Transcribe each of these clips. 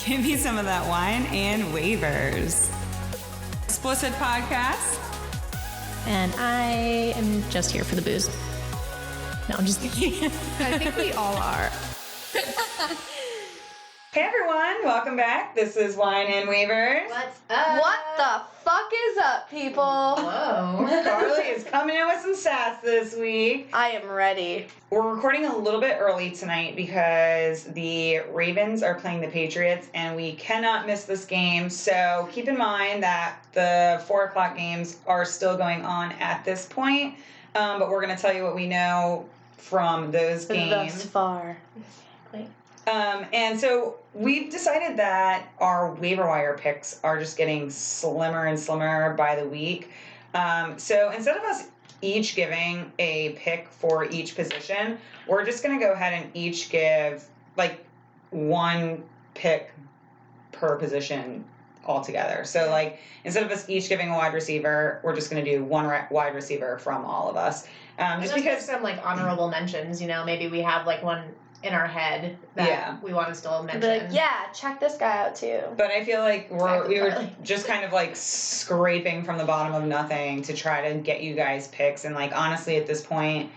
Give me some of that wine and waivers. Explicit podcast. And I am just here for the booze. No, I'm just kidding. I think we all are. Hey everyone, welcome back. This is Wine and Waivers. What's up? What the fuck is up, people? Whoa. Karlee is coming in with some sass this week. I am ready. We're recording a little bit early tonight because the Ravens are playing the Patriots and we cannot miss this game. So keep in mind that the 4 o'clock games are still going on at this point. But we're going to tell you what we know from those games. Thus far. And so we've decided that our waiver wire picks are just getting slimmer and slimmer by the week. So instead of us each giving a pick for each position, we're just going to go ahead and each give like one pick per position altogether. So like instead of us each giving a wide receiver, we're just going to do one wide receiver from all of us. Just because some like honorable mentions, you know, maybe we have like one in our head that we want to still mention. Be like, yeah, check this guy out too. But I feel like we were just kind of like scraping from the bottom of nothing to try to get you guys picks. And like honestly, at this point,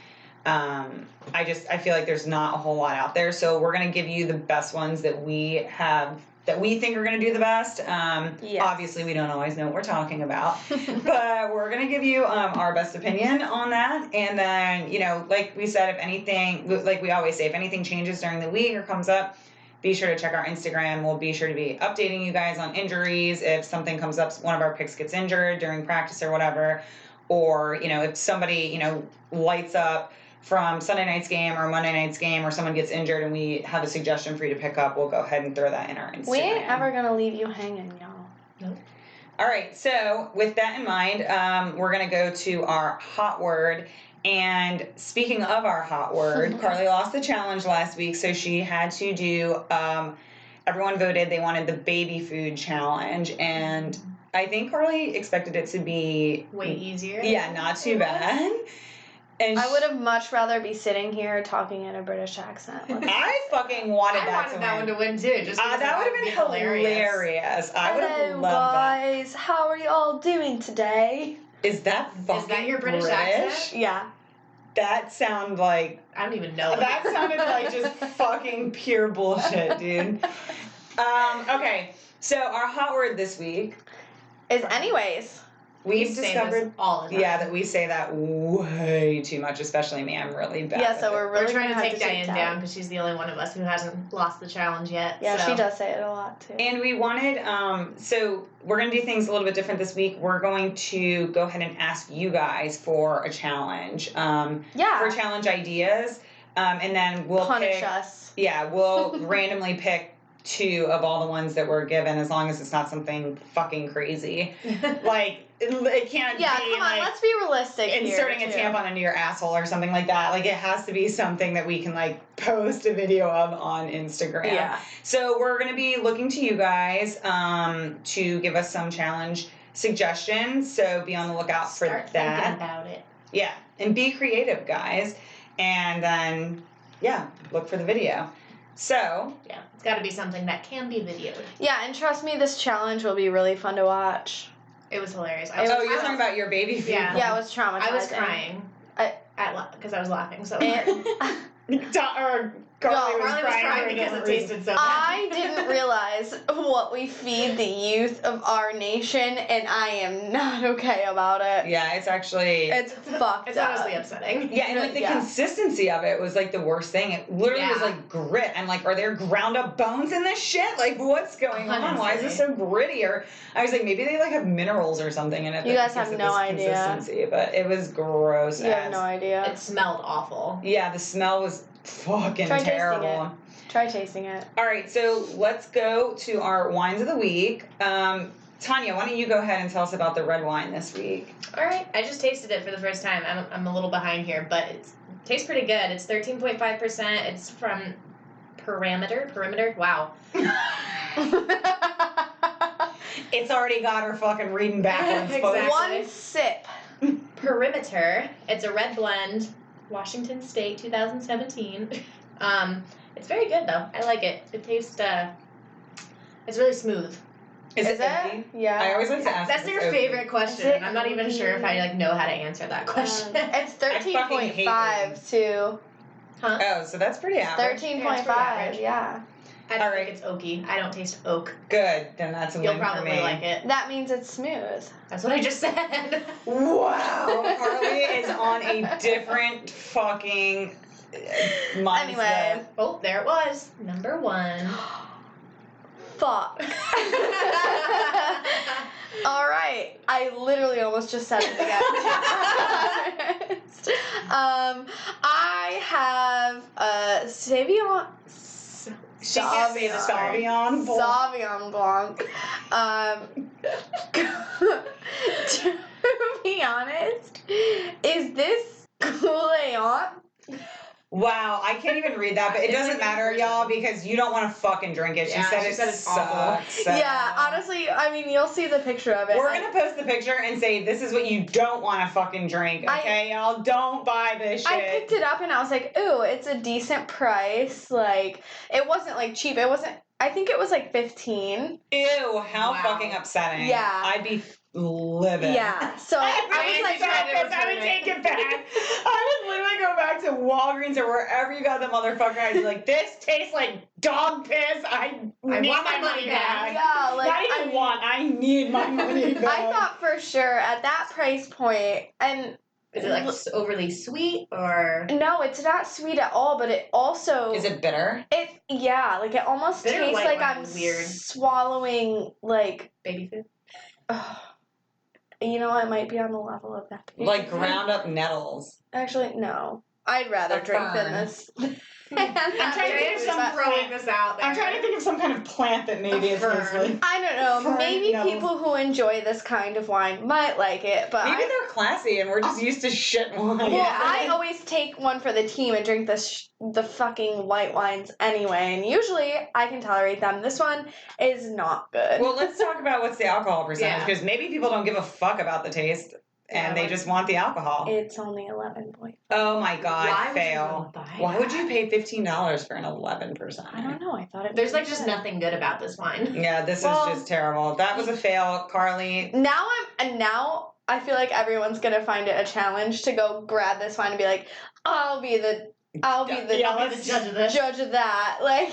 I feel like there's not a whole lot out there. So we're gonna give you the best ones that we have that we think are going to do the best. Obviously, we don't always know what we're talking about, but we're going to give you our best opinion on that. And then, you know, like we said, if anything, like we always say, if anything changes during the week or comes up, be sure to check our Instagram. We'll be sure to be updating you guys on injuries. If something comes up, one of our picks gets injured during practice or whatever, or, you know, if somebody, you know, lights up from Sunday night's game or Monday night's game or someone gets injured and we have a suggestion for you to pick up, we'll go ahead and throw that in our Instagram. We ain't ever going to leave you hanging, y'all. Nope. All right, so with that in mind, we're going to go to our hot word. And speaking of our hot word, Karlee lost the challenge last week, so she had to do, everyone voted they wanted the baby food challenge. And I think Karlee expected it to be way easier. Yeah, not too bad. And I would have much rather be sitting here talking in a British accent. I fucking wanted that one to win too. Just that would have been hilarious. I would have loved guys. that. How are you all doing today? Is that your British accent? Yeah. That sounded like I don't even know. That sounded like just fucking pure bullshit, dude. Okay, so our hot word this week is anyways. We've discovered all the time. Yeah, that we say that way too much, especially me. I'm really bad. Yeah, so we're trying to take Diane down because she's the only one of us who hasn't lost the challenge yet. Yeah, so. She does say it a lot too. And we wanted, so we're going to do things a little bit different this week. We're going to go ahead and ask you guys for a challenge. For challenge ideas. And then we'll punish us. Yeah, we'll randomly pick 2 of all the ones that we're given, as long as it's not something fucking crazy. Like, it can't be, come on, like, let's be realistic inserting a tampon into your asshole or something like that. Like, it has to be something that we can, like, post a video of on Instagram. Yeah. So we're going to be looking to you guys to give us some challenge suggestions. So be on the lookout for that. Thinking about it. Yeah. And be creative, guys. And then, look for the video. So, yeah, it's got to be something that can be videoed. Yeah, and trust me, this challenge will be really fun to watch. It was hilarious. You're talking about your baby food. Yeah, it was traumatizing. I was crying because I was laughing so hard. Karlee was crying because it tasted so bad. I didn't realize what we feed the youth of our nation, and I am not okay about it. Yeah, it's actually... It's fucked It's up. honestly upsetting. Yeah, and like the consistency of it was like the worst thing. It literally was like grit. I'm like, are there ground up bones in this shit? Like, what's going on? Why is this so gritty? Or I was like, maybe they like have minerals or something in it. You guys have no idea. Consistency, but it was gross. You have no idea. It smelled awful. Yeah, the smell was fucking terrible. Try tasting it. All right, so let's go to our wines of the week. Tanya, why don't you go ahead and tell us about the red wine this week? All right, I just tasted it for the first time. I'm a little behind here, but it tastes pretty good. It's 13.5%. It's from Perimeter. Wow. It's already got her fucking reading backwards. Exactly. One sip. Perimeter. It's a red blend. Washington State, 2017. It's very good though. I like it. It tastes It's really smooth. Is it it? oaky? Yeah. I always like to ask. That's if your it's oaky. favorite question. Is it I'm not even sure if I know how to answer that question. It's fucking hate 13.5 too. Huh? Oh, so that's pretty average. 13.5. average. Yeah. I All don't right. think it's oaky. I don't taste oak. Good, then that's a You'll win for probably me. like it. That means it's smooth. That's what I just said. Wow, Karlee is on a different fucking mindset. Anyway. Oh, there it was. Number 1. Fuck. All right. I literally almost just said it again. I have Savion. She can't say the Savion Blanc. Savion Blanc. To be honest, is this Couleon? Wow, I can't even read that, but it It's doesn't like matter, in y'all, person. because you don't want to fucking drink it. She Yeah, said she it said it's awful. sucks. So. Yeah, honestly, I mean, you'll see the picture of it. We're gonna post the picture and say this is what you don't want to fucking drink, okay, y'all? Don't buy this shit. I picked it up and I was like, ooh, it's a decent price. Like, it wasn't like cheap. It wasn't. I think it was like 15. Ew, how Wow. fucking upsetting. Yeah. I'd be livid. Yeah. So I was like, I would take it back. I would literally go back to Walgreens or wherever you got the motherfucker. I'd be like, this tastes like dog piss. I need want my my money back. yeah, like Not even want. I need my money back. I thought for sure at that price point, and Is it like overly sweet or? no, it's not sweet at all. But it also Is it bitter? yeah, like it almost Bitter tastes white like wine I'm is weird. swallowing like. Baby food? You know, it might be on the level of that. Like ground up nettles. Actually, no. I'd rather A drink than fern. this. I'm trying to think of some throwing this out there. I'm trying to think of some kind of plant that maybe A it's fern. mostly. I don't know. Fern Maybe nettles. people who enjoy this kind of wine might like it, but Maybe they're classy and we're just used to shit wine. well, I always take one for the team and drink the fucking white wines anyway, and usually I can tolerate them. This one is not good. Well, let's talk about what's the alcohol percentage Yeah. because maybe people don't give a fuck about the taste and Yeah, they just want the alcohol. It's only 11.5. Oh my god, Why would you fail. wanna buy Why would that? you pay $15 for an 11%? I don't know. I thought it. There's was like just good. nothing good about this wine. Yeah, this Well- is just terrible. That was a fail, Karlee. Now I feel like everyone's gonna find it a challenge to go grab this wine and be like, I'll be the Yeah, I'll be the judge of this. judge of that. Like,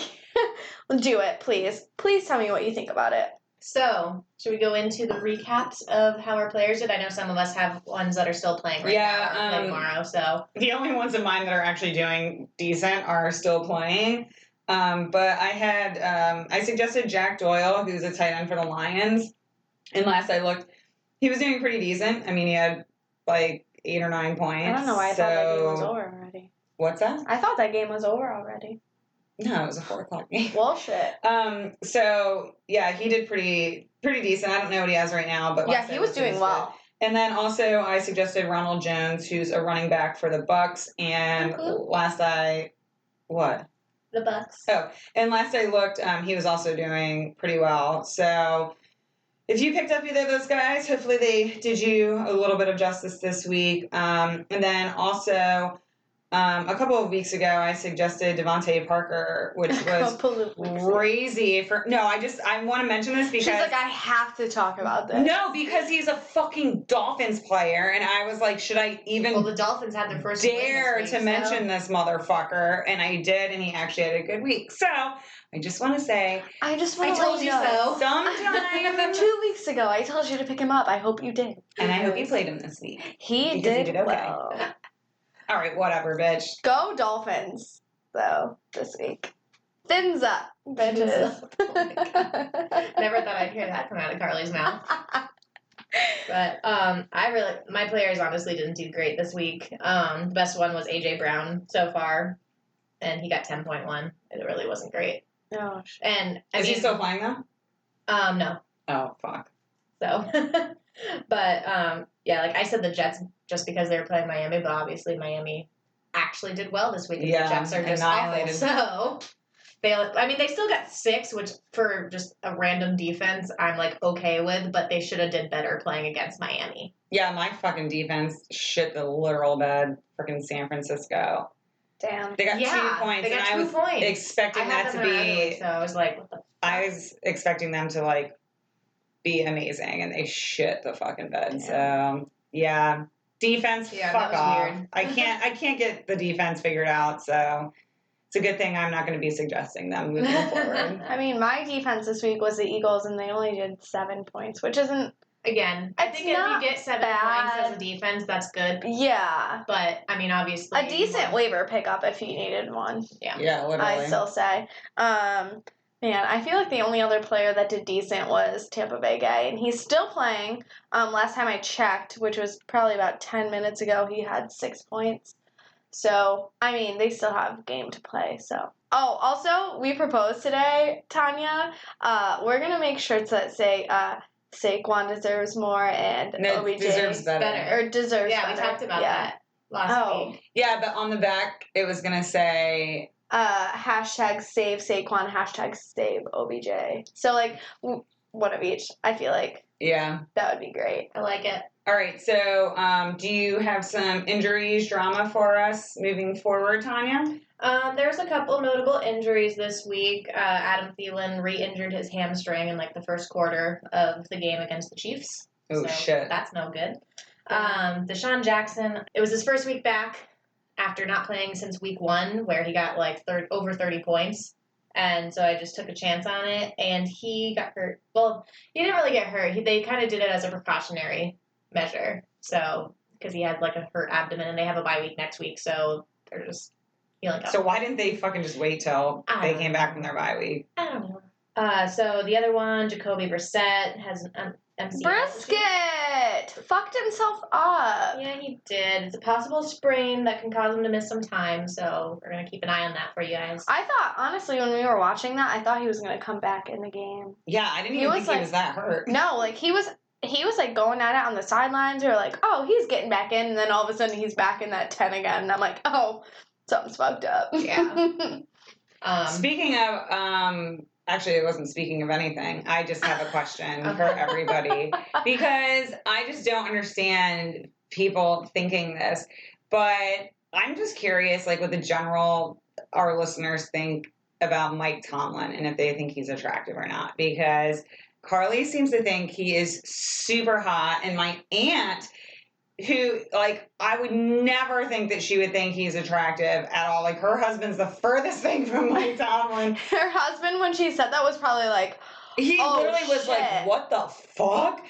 do it, please. Please tell me what you think about it. So, should we go into the recaps of how our players did? I know some of us have ones that are still playing right Yeah, now or play tomorrow, so. The only ones of mine that are actually doing decent are still playing. But I suggested Jack Doyle, who's a tight end for the Lions. And last I looked, he was doing pretty decent. I mean, he had like 8 or 9 points. I don't know why I thought that game was So- over already. What's that? I thought that game was over already. No, it was a 4 o'clock game. Well, shit. So yeah, he did pretty decent. I don't know what he has right now, but Yeah, last he I was looked, doing well. good. And then also I suggested Ronald Jones, who's a running back for the Bucks. And what? The Bucks. And last I looked, he was also doing pretty well. So if you picked up either of those guys, hopefully they did you a little bit of justice this week. And then also a couple of weeks ago, I suggested Devontae Parker, which was crazy. I want to mention this because She's like, I have to talk about this. no, because he's a fucking Dolphins player, and I was like, should I even Well, the Dolphins had their first win dare this to week, mention this motherfucker? And I did, and he actually had a good week. So I just want to say, I just want I to told let you know. so. sometime, 2 weeks ago, I told you to pick him up. I hope you did. and I hope you played him this week. He Because he did did okay. well. All right, whatever, bitch. Go Dolphins, though, this week. Fins up, bitches. Oh my God. Never thought I'd hear that come out of Karlee's mouth. But my players honestly didn't do great this week. The best one was AJ Brown so far, and he got 10.1. It really wasn't great. Oh, shit. And Is he still playing though? No. Oh fuck. So, but yeah, like I said, the Jets just because they were playing Miami, but obviously Miami actually did well this week. And Yeah, the Jets are just awful. annihilated. So they still got 6, which for just a random defense, I'm like okay with, but they should have did better playing against Miami. Yeah, my fucking defense shit the literal bed. Freaking San Francisco. Damn. They got 2 points, They got and 2 I was points. expecting I had that to them in our other be. league, so I was like, what the fuck? I was expecting them to like be amazing, and they shit the fucking bed. So yeah, defense. Yeah, fuck that was off. weird. I can't get the defense figured out. So it's a good thing I'm not going to be suggesting them moving forward. I mean, my defense this week was the Eagles, and they only did 7 points, which isn't. Again, I It's think if not you get 7 bad. points as a defense, that's good. Yeah. But I mean, obviously, A decent waiver pickup if you needed one. Yeah, literally. I still say. Man, I feel like the only other player that did decent was Tampa Bay guy, and he's still playing. Last time I checked, which was probably about 10 minutes ago, he had 6 points. So, I mean, they still have game to play, so. Oh, also, we proposed today, Tanya. We're going to make shirts that say, Saquon deserves more and No, OBJ deserves better. Or deserves Yeah, better. we talked about that last week. Yeah, but on the back it was gonna say hashtag save Saquon, hashtag save OBJ. So, like, one of each. I feel like yeah. that would be great. I like it. All right, so do you have some injuries, drama for us moving forward, Tanya? There's a couple notable injuries this week. Adam Thielen re-injured his hamstring in like the first quarter of the game against the Chiefs. Oh, so shit. That's no good. Deshaun Jackson, it was his first week back after not playing since week 1, where he got like over 30 points. And so I just took a chance on it, and he got hurt. Well, he didn't really get hurt. They kind of did it as a precautionary measure. So, because he had like a hurt abdomen, and they have a bye week next week, so they're just healing up. So why didn't they fucking just wait till they came back from their bye week? I don't know. So the other one, Jacoby Brissett, has an MCL. Brisket fucked himself up. Yeah, he did. It's a possible sprain that can cause him to miss some time, so we're going to keep an eye on that for you guys. I thought, honestly, when we were watching that, I thought he was going to come back in the game. Yeah, I didn't even think he was that hurt. No, like, he was like going at it on the sidelines. We were like, oh, he's getting back in, and then all of a sudden he's back in that 10 again, and I'm like, oh, something's fucked up. Yeah. Speaking of, actually, it wasn't speaking of anything. I just have a question for everybody because I just don't understand people thinking this. But I'm just curious, like, what the general, our listeners think about Mike Tomlin and if they think he's attractive or not. Because Karlee seems to think he is super hot, and my aunt, who, like, I would never think that she would think he's attractive at all. Like, her husband's the furthest thing from Mike Tomlin. Her husband, when she said that, was probably like, He literally was shit. like, what the fuck?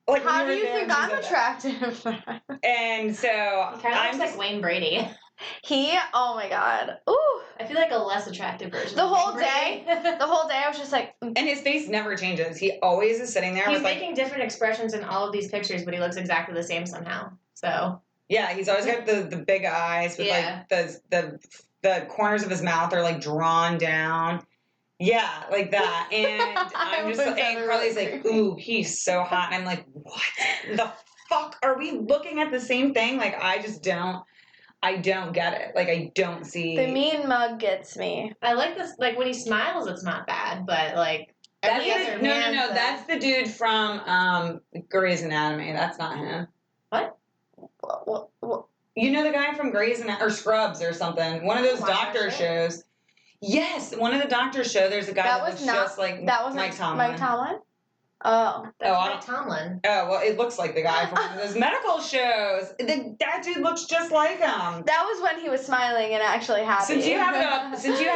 Like, how we do were you there think and she I'm said that. attractive? And so, He kind of I'm looks like Wayne Brady. Oh my god. Ooh. I feel like a less attractive version. The of whole Wayne day, Brady. the whole day, I was just like, and his face never changes. He always is sitting there He's with, like, making different expressions in all of these pictures, but he looks exactly the same somehow. So yeah, he's always got the big eyes with, Yeah. like, the corners of his mouth are, like, drawn down. Yeah, like that. And I'm just like, and Karlee's like, ooh, he's so hot. And I'm like, what the fuck? Are we looking at the same thing? Like, I don't get it. Like, I don't see. the mean mug gets me. I like this. Like when he smiles, it's not bad, but like That's every other no. man says- That's the dude from Grey's Anatomy. That's not him. What? You know the guy from Grey's Anatomy or Scrubs or something. One of those Watch that doctor show. shows. Yes, one of the doctor show. There's a guy that looks just like that wasn't Mike Tomlin. Mike Tomlin? Oh. That's I Mike Tomlin. Oh well, it looks like the guy from one of those medical shows. That dude looks just like him. That was when he was smiling and actually happy. Since you have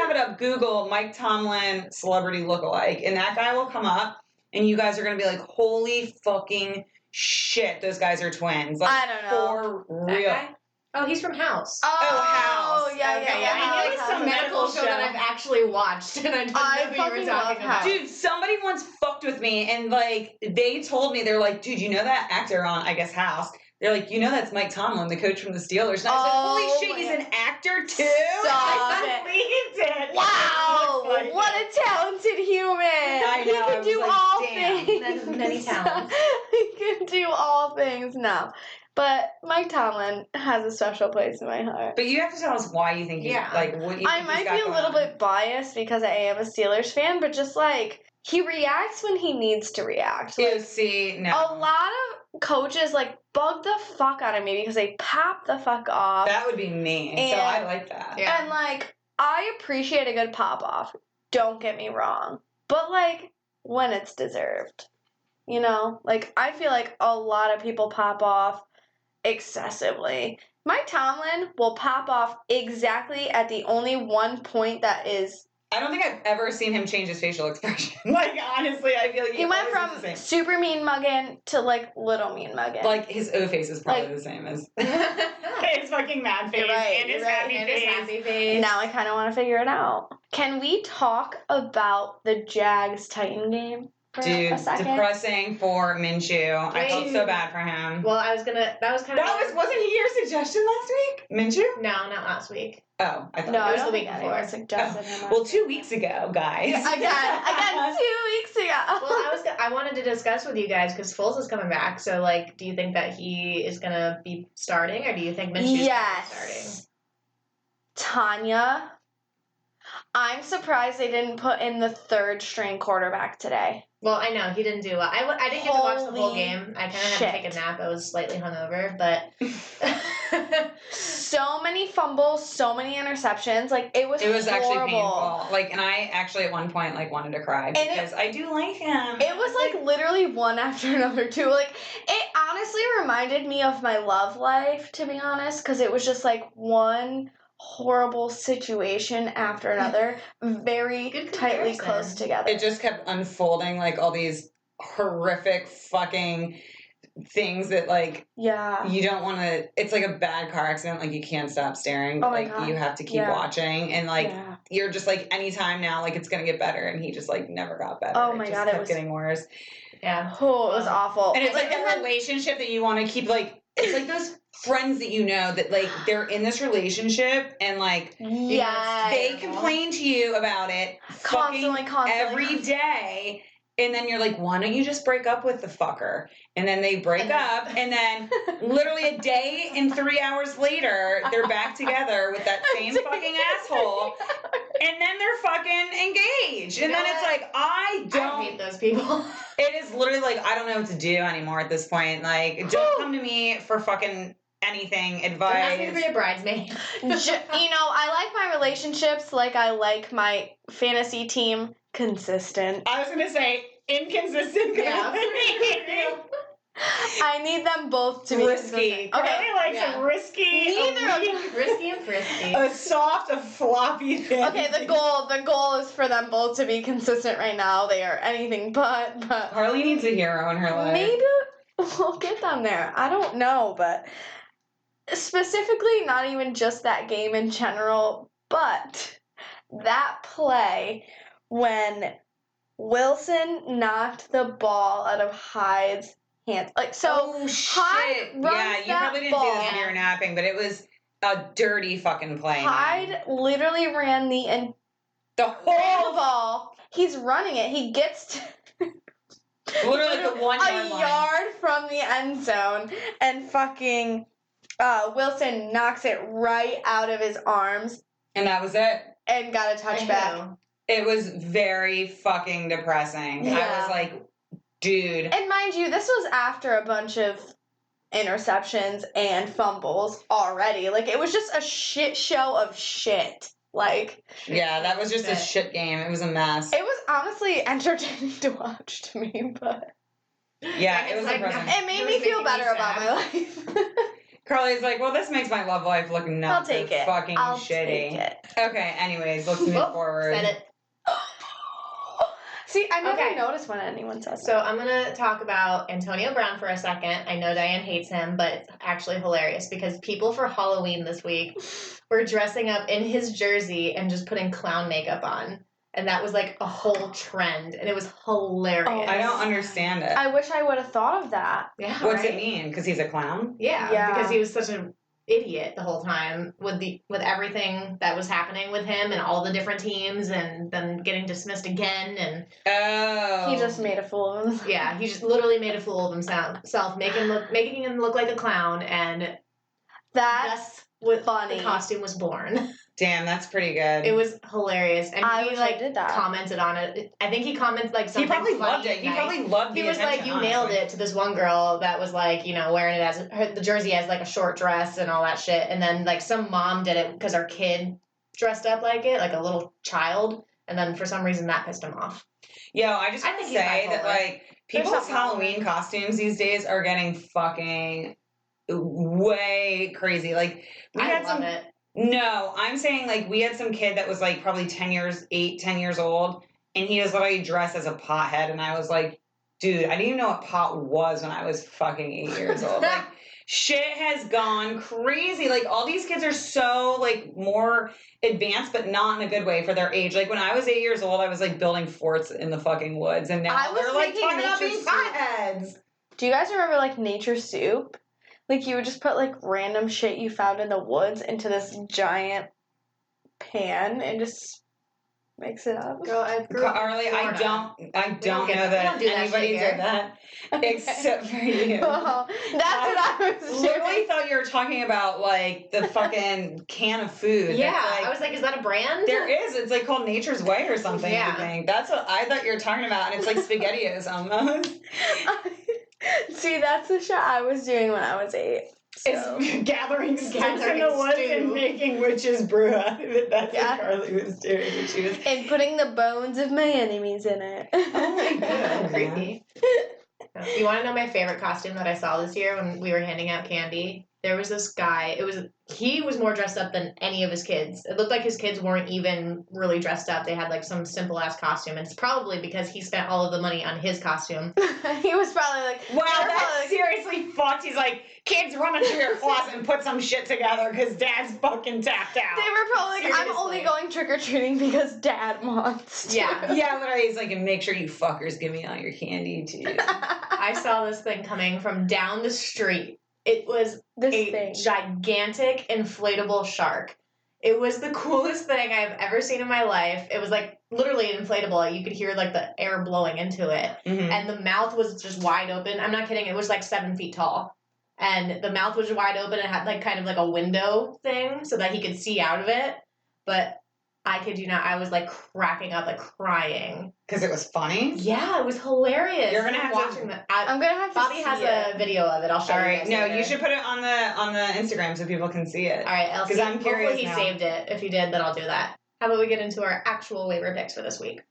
it up, Google Mike Tomlin celebrity lookalike, and that guy will come up, and you guys are gonna be like, holy fucking shit, those guys are twins. Like, I don't know. for That real. guy? Oh, he's from House. Oh, House. yeah, Okay, yeah, yeah, yeah. I knew I it was like some House. medical show that I've actually watched, and I don't know who you fucking were love talking about. House. Dude, somebody once fucked with me, and like they told me, they're like, dude, you know that actor on, I guess, House? They're like, you know that's Mike Tomlin, the coach from the Steelers. And I said, Oh, holy shit, my he's God. an actor too? Stop I believed it. Wow, He looks like what it. a talented human! I He know, I can was do like, all damn. things. Many talents. He can do all things now. But Mike Tomlin has a special place in my heart. But you have to tell us why you think he's, Yeah. like, what you I think he's might got be a going little on. bit biased because I am a Steelers fan, but just like, he reacts when he needs to react. Ew, Like, see, no. a lot of coaches, like bug the fuck out of me because they pop the fuck off. That would be me. So I like that. Yeah. And, like, I appreciate a good pop off. Don't get me wrong. But, like, when it's deserved. You know? Like, I feel like a lot of people pop off excessively. Mike Tomlin will pop off exactly at the only one point that is. I don't think I've ever seen him change his facial expression. Like, honestly, I feel like He went from the same. super mean mugging to, like, little mean mugging. Like, his O face is probably Like- the same as his fucking mad face You're right, and his you're right. happy And face. his happy face. Now I kind of want to figure it out. Can we talk about the Jags-Titan game for Dude, a second? depressing for Minshew. I felt so Wait. bad for him. Well, I was gonna. That was kind of. Wasn't he your suggestion last week? Minshew? No, not last week. Oh, I thought No, it I was don't the think week anyone before. suggested him. Well, 2 weeks ago, guys. Again, 2 weeks ago. Well, I wanted to discuss with you guys because Foles is coming back. So, like, do you think that he is gonna be starting, or do you think Minshew's Yes. starting? Tanya, I'm surprised they didn't put in the third string quarterback today. Well, I know he didn't do well. I didn't get to watch the whole Holy game. I kind of had to shit. take a nap. I was slightly hungover, but So many fumbles, so many interceptions. Like, it was It was actually horrible. painful. Like, and I actually at one point like wanted to cry because I do like him. It was like literally one after another too. Like, it honestly reminded me of my love life, to be honest, because it was just like one horrible situation after another, very Good tightly comparison. close together. It just kept unfolding like all these horrific fucking things that like yeah. you don't want to. It's like a bad car accident. Like you can't stop staring. Oh my Like God. you have to keep Yeah. watching, and like Yeah. you're just like anytime now, like it's gonna get better, and he just like never got better. Oh my just God, it kept was- getting worse. yeah. Oh, it was awful. And it's like and a then- relationship that you want to keep like. It's like those friends that you know that like they're in this relationship and like yes. they complain to you about it Constantly, fucking every day, and then you're like, why don't you just break up with the fucker? And then they break up, and then literally a day and 3 hours later, they're back together with that same fucking asshole, and then they're fucking engaged. And You know then it's what? like, I don't. I hate those people. It is literally like, I don't know what to do anymore at this point. Like, don't come to me for fucking anything, Don't ask me to advice. be a bridesmaid. You know, I like my relationships like I like my fantasy team consistent. I was gonna say inconsistent. Yeah. I need them both to be Risky. consistent. Okay. Karlee likes Yeah. a risky, Neither of weak, Risky and frisky. a soft, a floppy thing. Okay, the goal is for them both to be consistent right now. They are anything but Karlee needs a hero in her life. maybe we'll get them there. I don't know, but specifically not even just that game in general, but that play when Wilson knocked the ball out of Hyde's hands. Like, so oh Hyde shit! runs Yeah, you that probably didn't see this ball. when you were napping, but it was a dirty fucking play. man. Hyde literally ran the the whole whole, ball. He's running it. He gets to literally like the 1 yard a line. yard from the end zone, and fucking Wilson knocks it right out of his arms And that was it. and got a touchback. It was very fucking depressing. I Yeah. was like, dude. And mind you, this was after a bunch of interceptions and fumbles already. Like, it was just a shit show of shit. Like, Yeah, that was just a shit game. It was a mess. it was honestly entertaining to watch to me, but Yeah, it was Like, depressing. it made It me was feel making me better about sad. my life. Carly's like, well, this makes my love life look I'll nuts. take it. Fucking I'll shitty. take it. Okay, anyways, let's move Oh, forward. Said it. See, I never Okay. notice when anyone says So I'm gonna talk about Antonio Brown for a second. I know Diane hates him, but it's actually hilarious because people for Halloween this week were dressing up in his jersey and just putting clown makeup on. And that was like a whole trend, and it was hilarious. Oh, I don't understand it. I wish I would have thought of that. Yeah, What's right? it mean? Because he's a clown? Yeah, Yeah. because he was such an idiot the whole time with everything that was happening with him and all the different teams, and then getting dismissed again, and Oh. He just made a fool of himself. yeah, he just literally made a fool of himself, making him look like a clown, and That's thus what funny. the costume was born. Damn, that's pretty good. It was hilarious, and I he wish like I did that. commented on it. I think he commented like He something. probably funny loved it. and He nice. probably loved the He was like, attention, "You nailed honestly. it" to this one girl that was like, wearing it as the jersey as like a short dress and all that shit. And then like some mom did it because her kid dressed up like it, like a little child. And then for some reason that pissed him off. Yo, I just want to think he's say that bipolar. like There's people's something wrong with Halloween him. costumes these days are getting fucking way crazy. Like we I had love some. it. No, I'm saying like we had some kid that was like probably 10 years old, and he was literally dressed as a pothead, and I was like, dude, I didn't even know what pot was when I was fucking 8 years old. Like shit has gone crazy. Like all these kids are so like more advanced, but not in a good way for their age. Like when I was 8 years old, I was like building forts in the fucking woods, and I now was they're like making talking about nature being soup. potheads. Do you guys remember like Nature Soup? Like you would just put like random shit you found in the woods into this giant pan and just mix it up. Girl, I grew up in Karlee, I Florida. don't don't know get- we that don't do that anybody shit did here. that except for you. Well, that's what I was Literally doing. thought you were talking about like the fucking can of food. Yeah, that's, like, I was like, is that a brand? there is. It's like called Nature's Way or something. Yeah. I think that's what I thought you were talking about, and it's like SpaghettiOs almost. See, that's the shit I was doing when I was 8. So. It's gathering sticks in Gathering the woods stew. and making witch's brew out of it. That's Yeah. what Karlee was doing when she was. And putting the bones of my enemies in it. Oh my god, Creepy. You want to know my favorite costume that I saw this year when we were handing out candy? There was this guy. He was more dressed up than any of his kids. It looked like his kids weren't even really dressed up. They had like some simple ass costume. And it's probably because he spent all of the money on his costume. He was probably like, Wow, they were that's probably like, seriously fucked. He's like, kids, run into your closet and put some shit together because dad's fucking tapped out. they were probably like, I'm Seriously. only going trick or treating because Dad wants to. Yeah. Yeah, literally, he's like, and make sure you fuckers give me all your candy too. I saw this thing coming from down the street. It was This a thing. gigantic inflatable shark. It was the coolest thing I've ever seen in my life. It was like literally inflatable. You could hear like the air blowing into it. Mhm. And the mouth was just wide open. I'm not kidding. It was like 7 feet tall. And the mouth was wide open. It had like kind of like a window thing so that he could see out of it. But I kid you not, I was like cracking up, like crying. Because it was funny. Yeah, it was hilarious. You're gonna have to- watching that. I'm gonna have to Bobby see has it. a video of it. I'll show All you. right, guys no, later. you should put it on the Instagram so people can see it. All right, I'll 'Cause see. I'm curious Hopefully he now. saved it. If he did, then I'll do that. How about we get into our actual waiver picks for this week?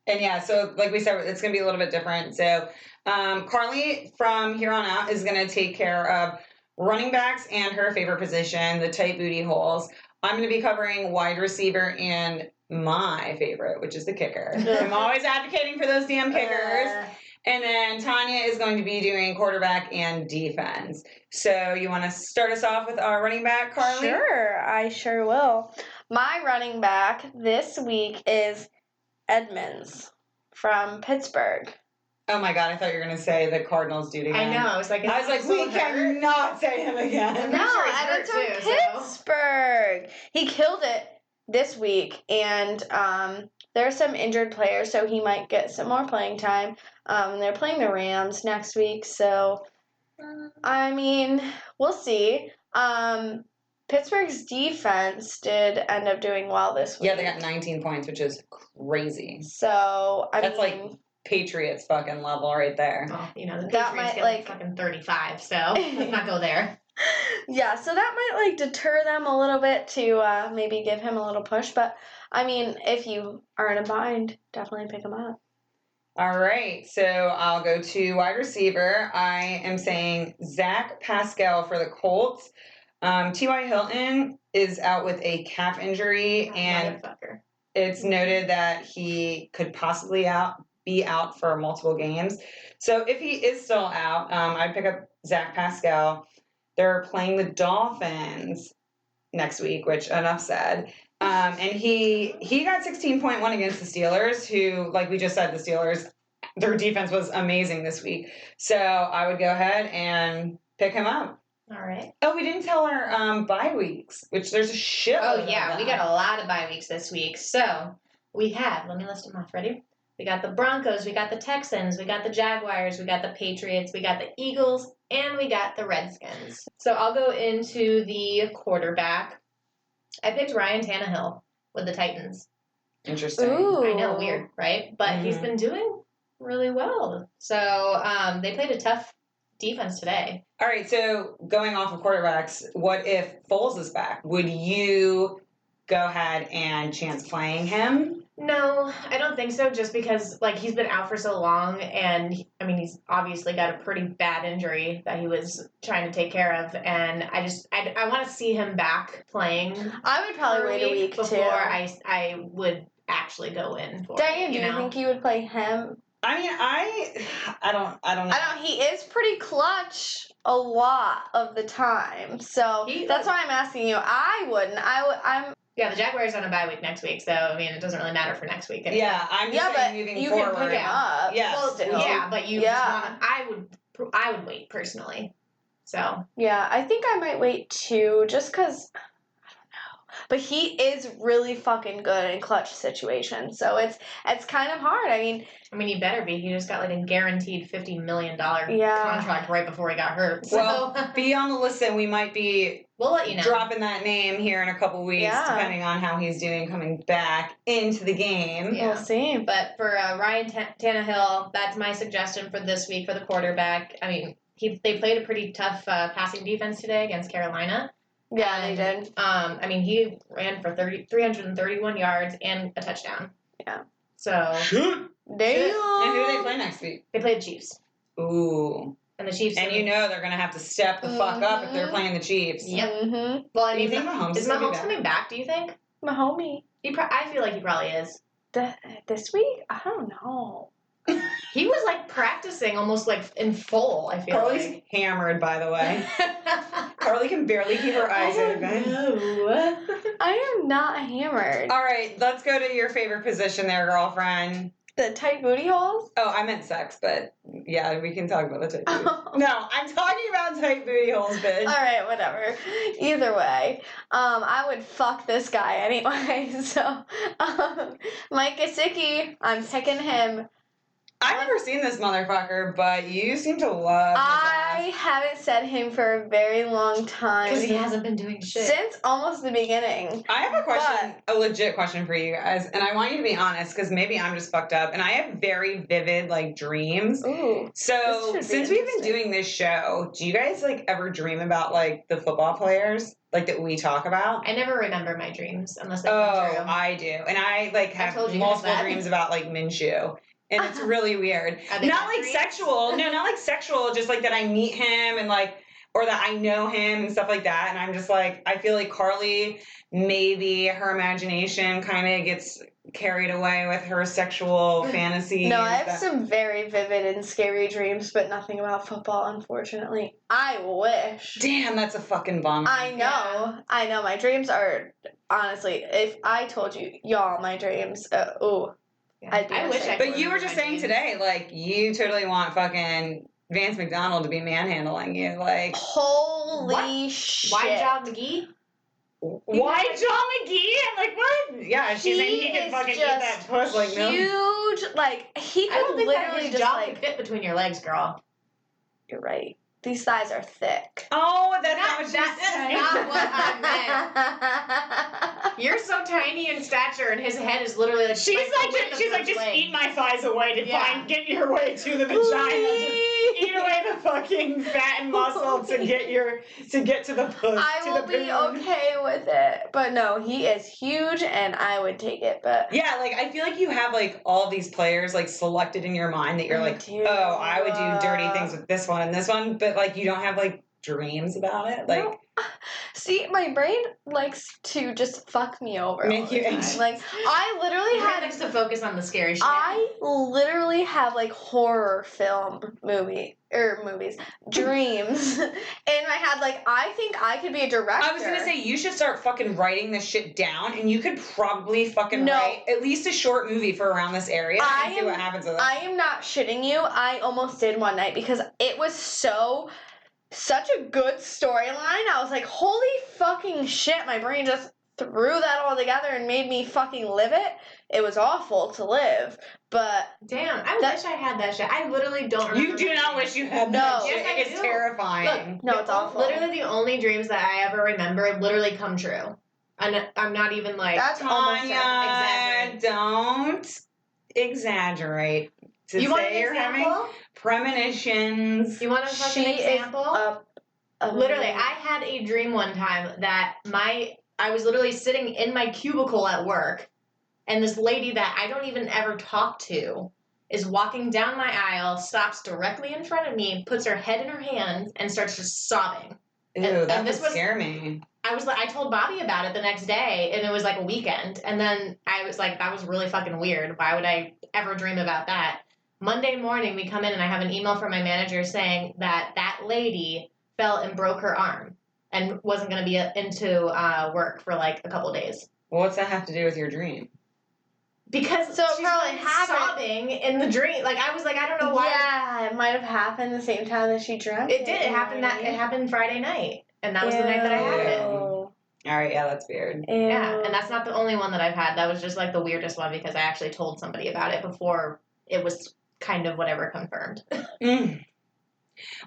And yeah, so like we said, it's gonna be a little bit different. So Karlee from here on out is gonna take care of running backs and her favorite position, the tight booty holes. I'm gonna be covering wide receiver and my favorite, which is the kicker. I'm always advocating for those damn kickers. And then Tanya is going to be doing quarterback and defense. So you want to start us off with our running back, Karlee? Sure, I sure will. My running back this week is Edmonds from Pittsburgh. Oh my God, I thought you were going to say the Cardinals dude again. I know. I was like, I was like, we cannot say him again. No, sure he's Edmonds hurt from too, so- Pittsburgh. He killed it this week, and there are some injured players, so he might get some more playing time. They're playing the Rams next week, so I mean, we'll see. Pittsburgh's defense did end up doing well this week. Yeah, they got 19 points, which is crazy. So That's like Patriots fucking level right there. Well, the That Patriots might, get like- fucking 35, so let's not go there. Yeah, so that might like deter them a little bit to maybe give him a little push. But I mean, if you are in a bind, definitely pick him up. All right, so I'll go to wide receiver. I am saying Zach Pascal for the Colts. T.Y. Hilton is out with a calf injury, and Motherfucker. it's noted that he could possibly be out for multiple games. So if he is still out, I'd pick up Zach Pascal. They're playing the Dolphins next week, which enough said. And he got 16.1 against the Steelers, who, like we just said, the Steelers, their defense was amazing this week. So I would go ahead and pick him up. All right. Oh, we didn't tell our bye weeks, which there's a shit. Oh, yeah, we got a lot of bye weeks this week. So we have, let me list them off. Ready? We got the Broncos, we got the Texans, we got the Jaguars, we got the Patriots, we got the Eagles, and we got the Redskins. So I'll go into the quarterback. I picked Ryan Tannehill with the Titans. Interesting. Ooh. I know, weird, right? But he's been doing really well. So they played a tough defense today. All right, so going off of quarterbacks, what if Foles is back? Would you go ahead and chance playing him? No, I don't think so, just because, like, he's been out for so long, and, he's obviously got a pretty bad injury that he was trying to take care of, and I want to see him back playing. I would probably wait a week, before too. I would actually go in for Diane, it, do you think you would play him? I mean, I don't know. He is pretty clutch a lot of the time, so that's why I'm asking you. I wouldn't. I'm. Yeah, the Jaguars on a bye week next week, so it doesn't really matter for next week. Anyway. Yeah, I'm just saying moving you forward. can pick him up. Yeah, well, but you just want to. I would wait personally. So yeah, I think I might wait too, just because. I don't know, but he is really fucking good in clutch situations, so it's kind of hard. I mean, he better be. He just got like a guaranteed $50 million contract right before he got hurt. So. Well, be on the list, and we might be. We'll let you know. Dropping that name here in a couple weeks, depending on how he's doing coming back into the game. Yeah. We'll see. But for Ryan Tannehill, that's my suggestion for this week for the quarterback. They played a pretty tough passing defense today against Carolina. Yeah, they did. He ran for 331 yards and a touchdown. Yeah. So. Damn. And who do they play next week? They play the Chiefs. Ooh. And the Chiefs. And they're going to have to step the fuck up if they're playing the Chiefs. Yep. Mm-hmm. Well, do you think Mahomes is Mahomes coming back, do you think? Mahomie. I feel like he probably is. This week? I don't know. He was like practicing almost like in full, I feel Karlee's like. hammered, by the way. Karlee can barely keep her eyes open. No. I am not hammered. All right, let's go to your favorite position there, girlfriend. The tight booty holes? Oh, I meant sex, but yeah, we can talk about the tight booty holes. No, I'm talking about tight booty holes, bitch. All right, whatever. Either way, I would fuck this guy anyway. So, Mike Gesicki, I'm picking him. I've never seen this motherfucker, but you seem to love his I haven't said him for a very long time. Because he hasn't been doing shit. Since almost the beginning. I have a question, a legit question for you guys, and I want you to be honest, because maybe I'm just fucked up, and I have very vivid, dreams. Ooh. So, since we've been doing this show, do you guys, ever dream about, the football players? That we talk about? I never remember my dreams, unless they come true. Oh, I do. And I, have multiple dreams about, Minshew. And it's really weird. Not sexual. No, not sexual. Just that I meet him and or that I know him and stuff like that. And I'm just I feel like Karlee, maybe her imagination kind of gets carried away with her sexual fantasies. No, I have some very vivid and scary dreams, but nothing about football, unfortunately. I wish. Damn, that's a fucking bummer. I know. Yeah. I know. My dreams are, honestly, if I told you, y'all, my dreams, ooh. Yeah. I wish I could. But you were just saying today, you totally want fucking Vance McDonald to be manhandling you, Holy shit! Why John McGee? Why John McGee? I'm what? Yeah, she's saying he can fucking eat that puss huge, no. Huge, he could I don't think literally that jaw could fit between your legs, girl. You're right. These thighs are thick. Oh, that's not what she said. Not what I meant. You're so tiny in stature, and his head is literally she's just eat my thighs away to get your way to the vagina. Just eat away the fucking fat and muscle to get to the puss. I will be okay with it, but no, he is huge, and I would take it. But yeah, I feel like you have all these players selected in your mind that you're oh, I would do dirty things with this one and this one, but you don't have dreams about it. No. See, my brain likes to just fuck me over. Make you anxious. I literally likes to focus on the scary shit. I literally have horror film movies dreams in my head. I think I could be a director. I was gonna say you should start fucking writing this shit down, and you could probably fucking write at least a short movie for around this area and see what happens with it. I am not shitting you. I almost did one night because it was such a good storyline. I was holy fucking shit, my brain just threw that all together and made me fucking live it. It was awful to live, but... Damn, I wish I had that shit. I literally don't remember. You do not wish you had that shit. Yes, it's terrifying. Look, no, it's awful. Literally the only dreams that I ever remember literally come true. I'm not even like. That's almost Tanya, don't exaggerate. To You want say an you're having example? premonitions. You want a fucking She example? is Literally, I had a dream one time that I was literally sitting in my cubicle at work, and this lady that I don't even ever talk to is walking down my aisle, stops directly in front of me, puts her head in her hands, and starts just sobbing. Ew, and that would this was- scare me. I told Bobby about it the next day, and it was like a weekend. And then I was like, that was really fucking weird. Why would I ever dream about that? Monday morning, we come in, and I have an email from my manager saying that lady fell and broke her arm and wasn't going to be into work for like a couple days. Well, what's that have to do with your dream? Because So it she's probably like happened- sobbing in the dream. Like I was like, I don't know why. Yeah, it might have happened the same time that she dreamt. It did. It happened you know what I mean? it happened Friday night, and that was the night that I had it. Ew. All right, yeah, that's weird. Yeah, and that's not the only one that I've had. That was just like the weirdest one because I actually told somebody about it before it was kind of whatever confirmed. Mm.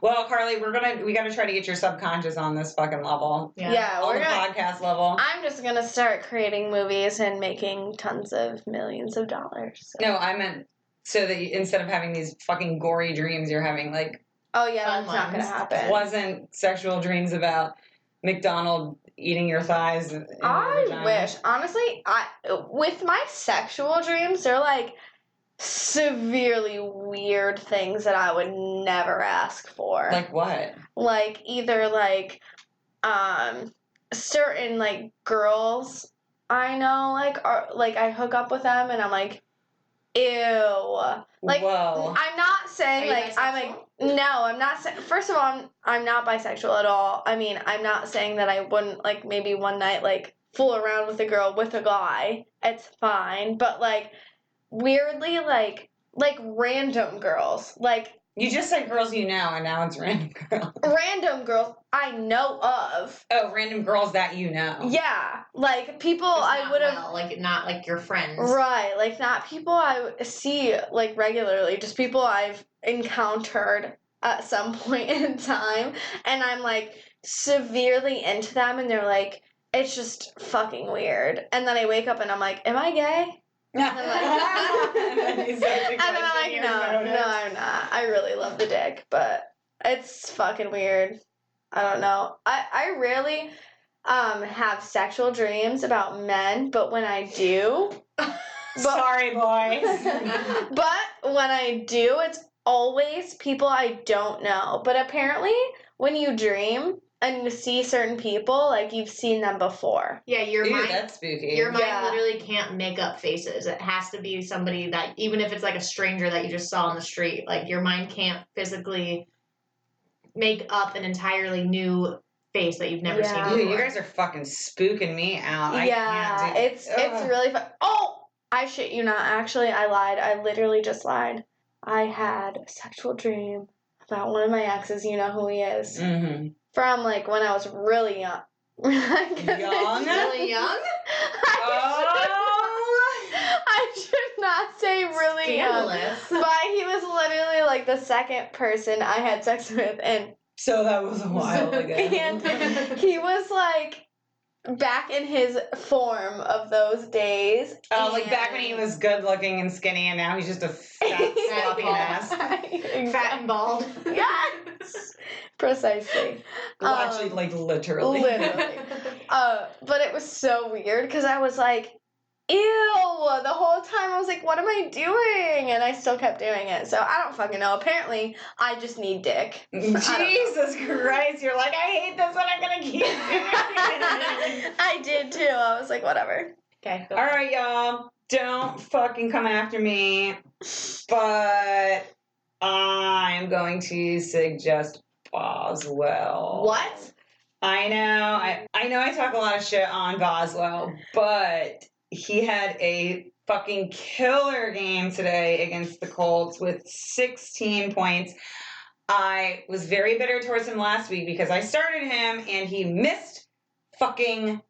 Well, Karlee, we gotta try to get your subconscious on this fucking level. Yeah, On we're the gonna. podcast level. I'm just gonna start creating movies and making tons of millions of dollars. So. No, I meant so that instead of having these fucking gory dreams, you're having like Oh yeah, Fun that's not gonna ones. happen. pleasant sexual dreams about McDonald eating your thighs. In your I vagina. wish, honestly, with my sexual dreams, they're like severely weird things that I would never ask for. Like what? Like either like certain like girls I know like are like I hook up with them and I'm like, ew. Like Whoa. I'm not saying Are you like I'm bisexual? like no, I'm not saying. First of all, I'm not bisexual at all. I mean, I'm not saying that I wouldn't like maybe one night like fool around with a girl with a guy. It's fine, but like weirdly like random girls like. You just said girls you know, and now it's random girls. Random girls I know of. Oh, random girls that you know. Yeah, like people Just I not would have. well, like not like your friends. Right, like not people I see like regularly, just people I've encountered at some point in time, and I'm like severely into them, and they're like, it's just fucking weird. And then I wake up and I'm like, am I gay? and then I'm like, no, I'm not. I really love the dick, but it's fucking weird. I don't know. I rarely have sexual dreams about men, but when I do, Sorry, boys. but when I do, it's always people I don't know. But apparently, when you dream and you see certain people, like you've seen them before. Yeah, your Ew, mind. that's spooky. Your mind Yeah. literally can't make up faces. It has to be somebody that, even if it's like a stranger that you just saw on the street, like your mind can't physically make up an entirely new face that you've never Yeah. seen Dude, before. you guys are fucking spooking me out. I Yeah, can't do it's really fun. Oh, I shit you not. Actually, I lied. I literally just lied. I had a sexual dream about one of my exes. You know who he is. Mm-hmm. From like when I was really young. Young? Really young? I should not say really young. Scandalous. But he was literally like the second person I had sex with, and So that was a while ago. and he was like back in his form of those days. Oh, like back when he was good looking and skinny, and now he's just a fat, sloppy mess. Fat and bald. Yes, precisely. Well, actually, like literally. Literally. But it was so weird because I was like, ew, the whole time I was like, what am I doing? And I still kept doing it. So I don't fucking know. Apparently, I just need dick. Jesus Christ, you're like, I hate this, and I'm gonna keep doing it. I did too. I was like, whatever. Okay. All right, y'all, don't fucking come after me, but I'm going to suggest Boswell. What? I know I talk a lot of shit on Boswell, but he had a fucking killer game today against the Colts with 16 points. I was very bitter towards him last week because I started him and he missed fucking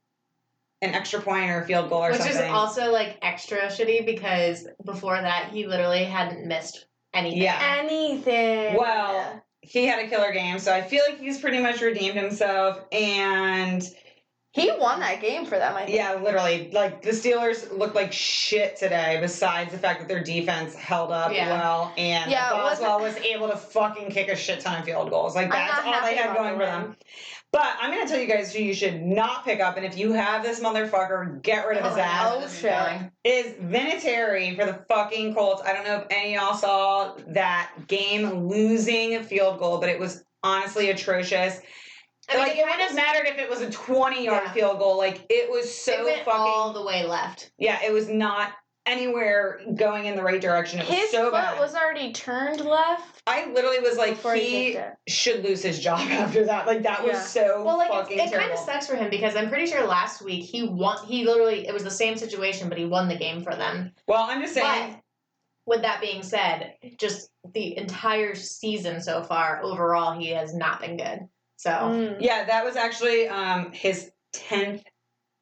an extra point or a field goal or Which something. is also like extra shitty because before that he literally hadn't missed anything. Yeah. Anything. Well, he had a killer game, so I feel like he's pretty much redeemed himself. And He won that game for them, I think. Yeah, literally. Like, the Steelers looked like shit today, besides the fact that their defense held up well, and Boswell was able to fucking kick a shit ton of field goals. Like, that's all they had going for them. But I'm going to tell you guys who you should not pick up, and if you have this motherfucker, get rid of his ass. Oh, shit. Is Vinatieri for the fucking Colts. I don't know if any of y'all saw that game-losing field goal, but it was honestly atrocious. I mean, it wouldn't have mattered if it was a 20-yard field goal. Like, it was so it went fucking... all the way left. Yeah, it was not anywhere going in the right direction. It was so bad. His foot was already turned left. I literally was like, he should lose his job after that. Like, that was so fucking terrible. It kind of sucks for him because I'm pretty sure last week he literally, it was the same situation, but he won the game for them. Well, I'm just saying... But, with that being said, just the entire season so far, overall, he has not been good. So yeah, that was actually his 10th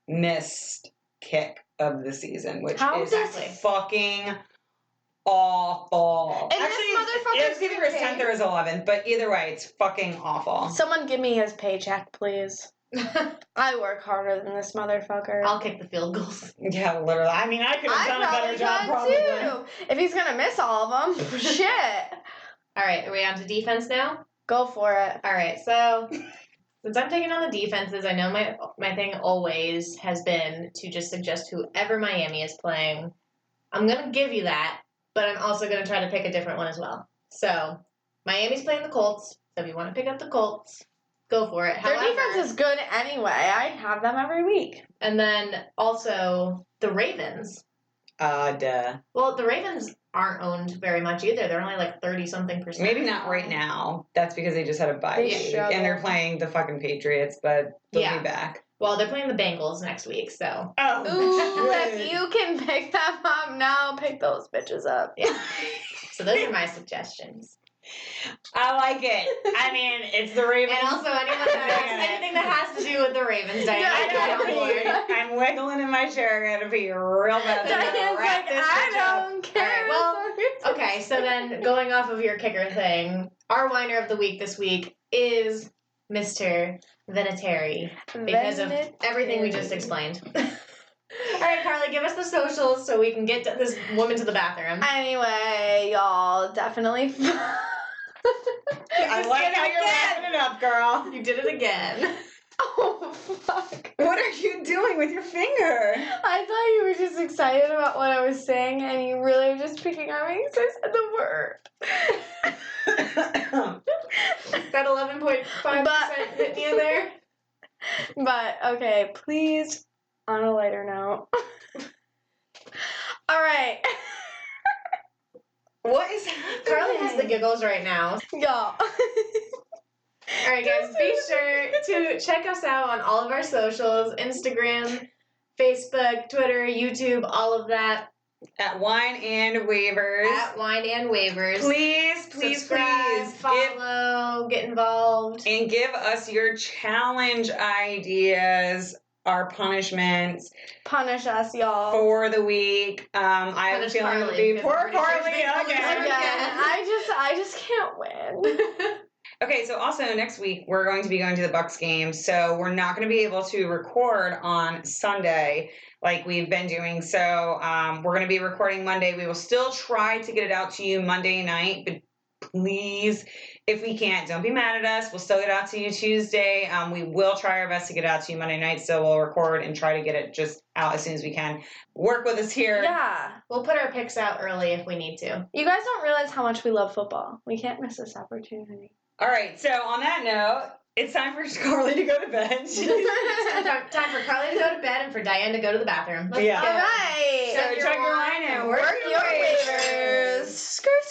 missed kick of the season, which is fucking awful. And actually, it was either his 10th or his 11th, but either way, it's fucking awful. Someone give me his paycheck, please. I work harder than this motherfucker. I'll kick the field goals. Yeah, literally. I mean, I could have done a better job, probably. Too. If he's gonna miss all of them, shit. All right, are we on to defense now? Go for it. All right, so since I'm taking on the defenses, I know my thing always has been to just suggest whoever Miami is playing. I'm going to give you that, but I'm also going to try to pick a different one as well. So Miami's playing the Colts, so if you want to pick up the Colts, go for it. Their defense is good anyway. I have them every week. And then also the Ravens. Duh. Well, the Ravens aren't owned very much either. They're only like 30-something%. Maybe not right now. That's because they just had a bye week. And they're playing the fucking Patriots, but they'll be back. Well, they're playing the Bengals next week, so. Oh, ooh, if you can pick them up now, pick those bitches up. Yeah. So those are my suggestions. I like it. I mean, it's the Ravens. And also anything that has to do with the Ravens, Diane. I'm wiggling in my chair. I gotta be real bad. Diane's like, I don't care. Right, well, okay, so then going off of your kicker thing, our whiner of the week this week is Mr. Vinatieri because of everything we just explained. All right, Karlee, give us the socials so we can get this woman to the bathroom. Anyway, y'all, definitely... I like how you're wrapping it up, girl. You did it again. Oh, fuck. What are you doing with your finger? I thought you were just excited about what I was saying, and you really were just picking on me because I said the word. That 11.5% hit me in there. But, okay, please, on a lighter note. All right. What is happening? Karlee has the giggles right now. Y'all. All right, guys, be sure to check us out on all of our socials, Instagram, Facebook, Twitter, YouTube, all of that. At Wine and Waivers. At Wine and Waivers. Please, subscribe, follow, get involved. And give us your challenge ideas, our punishments. Punish us, y'all. For the week. I have a feeling it'll be poor Karlee again. I just can't win. Okay, so also next week we're going to be going to the Bucs game, so we're not going to be able to record on Sunday like we've been doing. So we're going to be recording Monday. We will still try to get it out to you Monday night, but please, if we can't, don't be mad at us. We'll still get out to you Tuesday. We will try our best to get out to you Monday night, so we'll record and try to get it just out as soon as we can. Work with us here. Yeah. We'll put our picks out early if we need to. You guys don't realize how much we love football. We can't miss this opportunity. All right, so on that note, it's time for Karlee to go to bed. It's time for Karlee to go to bed and for Diane to go to the bathroom. Yeah. All right. So check your line and work your waivers. Skirt,